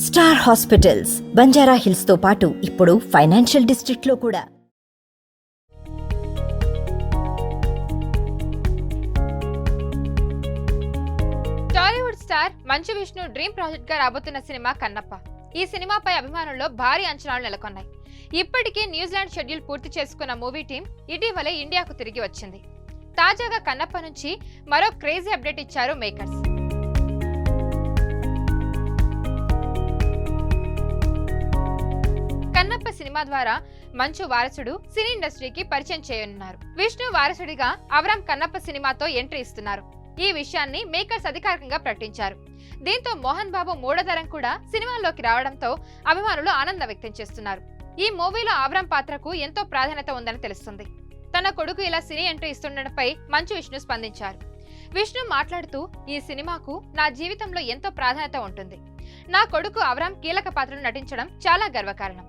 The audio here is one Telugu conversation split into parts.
స్టార్ హాస్పిటల్స్ బంజారా హిల్స్ తో పాటు ఇప్పుడు ఫైనాన్షియల్ డిస్ట్రిక్ట్ లో కూడా. Tollywood star Manchu Vishnu dream project గా రాబోతున్న సినిమా కన్నప్ప. ఈ సినిమాపై అభిమానుల్లో భారీ అంచనాలు నెలకొన్నాయి. ఇప్పటికే న్యూజిలాండ్ షెడ్యూల్ పూర్తి చేసుకున్న మూవీ టీం ఇటీవలే ఇండియాకు తిరిగి వచ్చింది. తాజాగా కన్నప్ప నుంచి మరో క్రేజీ అప్డేట్ ఇచ్చారు మేకర్స్. కన్నప్ప సినిమా ద్వారా మంచు వారసుడు సినీ ఇండస్ట్రీకి పరిచయం చేయనున్నారు. విష్ణు వారసుడిగా అవరామ్ కన్నప్ప సినిమాతో ఎంట్రీ ఇస్తున్నారు. ఈ విషయాన్ని మేకర్స్ అధికారికంగా ప్రకటించారు. దీంతో మోహన్ బాబు మూడో తరం కూడా సినిమాల్లోకి రావడంతో అభిమానులు ఆనందం వ్యక్తం చేస్తున్నారు. ఈ మూవీలో అవరామ్ పాత్రకు ఎంతో ప్రాధాన్యత ఉందని తెలుస్తుంది. తన కొడుకు ఇలా సినీ ఎంట్రీ ఇస్తుండటంపై మంచు విష్ణు స్పందించారు. విష్ణు మాట్లాడుతూ, ఈ సినిమాకు నా జీవితంలో ఎంతో ప్రాధాన్యత ఉంటుంది. నా కొడుకు అవరామ్ కీలక పాత్రను నటించడం చాలా గర్వకారణం.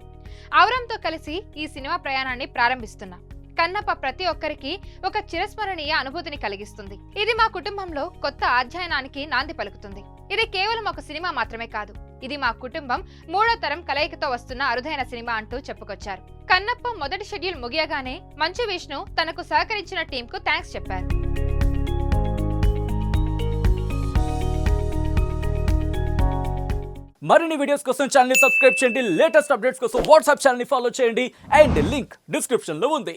అవరామ్తో కలిసి ఈ సినిమా ప్రయాణాన్ని ప్రారంభిస్తున్నా. కన్నప్ప ప్రతి ఒక్కరికి ఒక చిరస్మరణీయ అనుభూతిని కలిగిస్తుంది. ఇది మా కుటుంబంలో కొత్త అధ్యయనానికి నాంది పలుకుతుంది. ఇది కేవలం ఒక సినిమా మాత్రమే కాదు, ఇది మా కుటుంబం మూడో తరం కలయికతో వస్తున్న అరుదైన సినిమా అంటూ చెప్పుకొచ్చారు. కన్నప్ప మొదటి షెడ్యూల్ ముగియగానే మంచు విష్ణు తనకు సహకరించిన టీంకు థ్యాంక్స్ చెప్పారు. మరిన్ని వీడియోస్ కోసం ఛానల్ ని సబ్స్క్రైబ్ చేయండి. లేటెస్ట్ అప్డేట్స్ కోసం వాట్సాప్ ఛానల్ ని ఫాలో చేయండి. అండ్ లింక్ డిస్క్రిప్షన్ లో ఉంది.